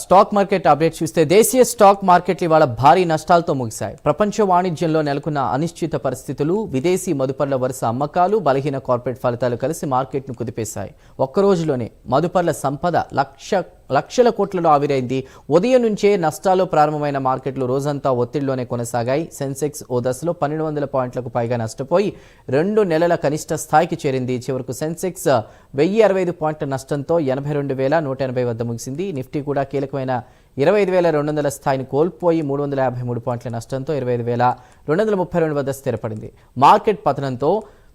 Stock market update చూస్తే దేశీయ stock మార్కెట్లు ఇవాళ భారీ నష్టాలతో ముగిశాయి. ప్రపంచ వాణిజ్యంలో నెలకొన్న అనిశ్చిత పరిస్థితులు, విదేశీ మదుపర్ల వరుస అమ్మకాలు, బలహీన కార్పొరేట్ ఫలితాలు కలిసి మార్కెట్ను కుదిపేశాయి. ఒక్క రోజులోనే మదుపర్ల సంపద లక్షల కోట్లలో ఆవిరైంది. ఉదయం నుంచే నష్టాలు ప్రారంభమైన మార్కెట్లు రోజంతా ఒత్తిడిలోనే కొనసాగాయి. సెన్సెక్స్ ఓ దశలో 1200 పాయింట్లకు పైగా నష్టపోయి 2 నెలల కనిష్ట స్థాయికి చేరింది. చివరకు సెన్సెక్స్ 1065 పాయింట్ల నష్టంతో 82,180 వద్ద ముగిసింది. నిఫ్టీ కూడా కీలకమైన 25,200 స్థాయిని కోల్పోయి 353 పాయింట్ల నష్టంతో 25,232 వద్ద స్థిరపడింది. మార్కెట్ పతనంతో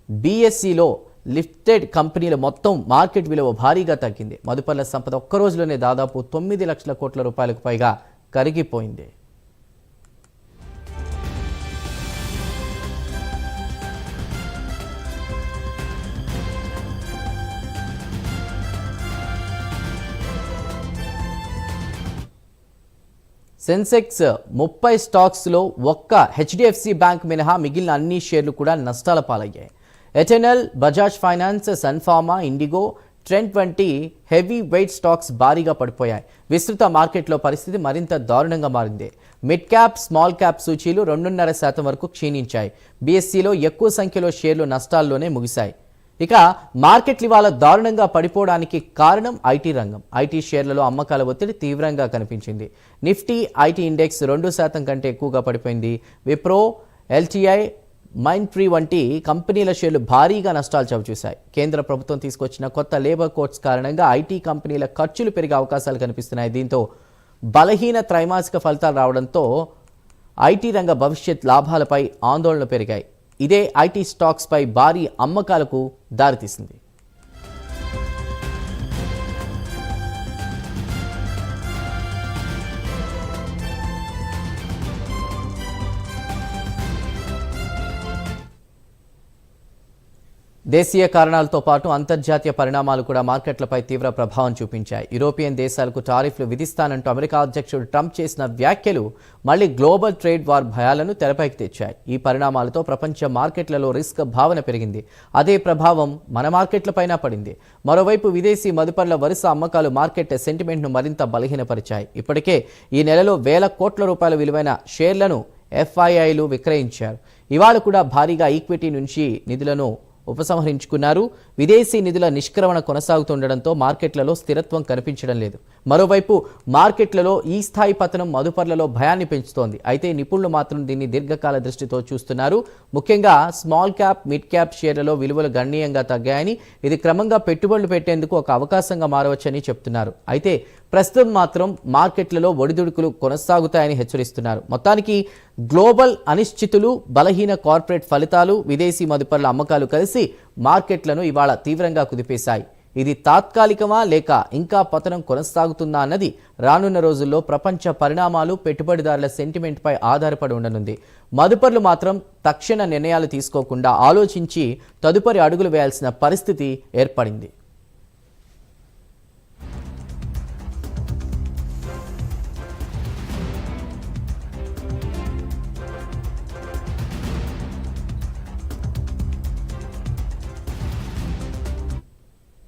బీఎస్ఈలో లిస్టెడ్ కంపెనీల మొత్తం మార్కెట్ విలువ భారీగా తగ్గింది. మదుపర్ల సంపద ఒక్క రోజులోనే దాదాపు 9 లక్షల కోట్ల రూపాయలకు పైగా కరిగిపోయింది. సెన్సెక్స్ 30 స్టాక్స్లో ఒక్క హెచ్డిఎఫ్సి బ్యాంక్ మినహా మిగిలిన అన్ని షేర్లు కూడా నష్టాల పాలయ్యాయి. Eternal, Bajaj finance, Sun Pharma, IndiGo, Trent వంటి హెవీ వెయిట్ స్టాక్స్ భారీగా పడిపోయాయి. విస్తృత మార్కెట్లో పరిస్థితి మరింత దారుణంగా మారింది. మిడ్ క్యాప్, స్మాల్ క్యాప్ సూచీలు 2.5% వరకు క్షీణించాయి. బీఎస్సీలో ఎక్కువ సంఖ్యలో షేర్లు నష్టాల్లోనే ముగిశాయి. ఇక మార్కెట్లు ఇవాళ దారుణంగా పడిపోవడానికి కారణం ఐటీ రంగం. ఐటీ షేర్లలో అమ్మకాల ఒత్తిడి తీవ్రంగా కనిపించింది. నిఫ్టీ ఐటీ ఇండెక్స్ 2% కంటే ఎక్కువగా పడిపోయింది. విప్రో, ఎల్టీఐ, మైండ్ట్రీ వంటి కంపెనీల షేర్లు భారీగా నష్టాలు చవిచూశాయి. కేంద్ర ప్రభుత్వం తీసుకొచ్చిన కొత్త లేబర్ కోడ్స్ కారణంగా ఐటీ కంపెనీల ఖర్చులు పెరిగే అవకాశాలు కనిపిస్తున్నాయి. దీంతో బలహీన త్రైమాసిక ఫలితాలు రావడంతో ఐటీ రంగ భవిష్యత్ లాభాలపై ఆందోళనలు పెరిగాయి. ఇదే ఐటీ స్టాక్స్ పై భారీ అమ్మకాలకు దారితీసింది. దేశీయ కారణాలతో పాటు అంతర్జాతీయ పరిణామాలు కూడా మార్కెట్లపై తీవ్ర ప్రభావం చూపించాయి. యూరోపియన్ దేశాలకు టారిఫ్లు విధిస్తానంటూ అమెరికా అధ్యక్షుడు ట్రంప్ చేసిన వ్యాఖ్యలు మళ్లీ గ్లోబల్ ట్రేడ్ వార్ భయాలను తెరపైకి తెచ్చాయి. ఈ పరిణామాలతో ప్రపంచ మార్కెట్లలో రిస్క్ భావన పెరిగింది. అదే ప్రభావం మన మార్కెట్లపైన పడింది. మరోవైపు విదేశీ మదుపర్ల వరుస అమ్మకాలు మార్కెట్ సెంటిమెంట్ను మరింత బలహీనపరిచాయి. ఇప్పటికే ఈ నెలలో వేల కోట్ల రూపాయల విలువైన షేర్లను ఎఫ్ఐఐలు విక్రయించారు. ఇవాళ కూడా భారీగా ఈక్విటీ నుంచి నిధులను ఉపసంహరించుకున్నారు. విదేశీ నిధుల నిష్క్రమణ కొనసాగుతుండటంతో మార్కెట్లలో స్థిరత్వం కనిపించడం లేదు. మరోవైపు మార్కెట్లలో ఈ స్థాయి పతనం మదుపర్లలో భయాన్ని పెంచుతోంది. అయితే నిపుణులు మాత్రం దీన్ని దీర్ఘకాల దృష్టితో చూస్తున్నారు. ముఖ్యంగా స్మాల్ క్యాప్, మిడ్ క్యాప్ షేర్లలో విలువలు గణనీయంగా తగ్గాయని, ఇది క్రమంగా పెట్టుబడులు పెట్టేందుకు ఒక అవకాశంగా మారవచ్చని చెప్తున్నారు. అయితే ప్రస్తుతం మాత్రం మార్కెట్లలో ఒడిదుడుకులు కొనసాగుతాయని హెచ్చరిస్తున్నారు. మొత్తానికి గ్లోబల్ అనిశ్చితులు, బలహీన కార్పొరేట్ ఫలితాలు, విదేశీ మదుపర్ల అమ్మకాలు కలిసి మార్కెట్లను ఇవాళ తీవ్రంగా కుదిపేశాయి. ఇది తాత్కాలికమా లేక ఇంకా పతనం కొనసాగుతుందా అన్నది రానున్న రోజుల్లో ప్రపంచ పరిణామాలు, పెట్టుబడిదారుల సెంటిమెంట్పై ఆధారపడి ఉండనుంది. మదుపర్లు మాత్రం తక్షణ నిర్ణయాలు తీసుకోకుండా ఆలోచించి తదుపరి అడుగులు వేయాల్సిన పరిస్థితి ఏర్పడింది.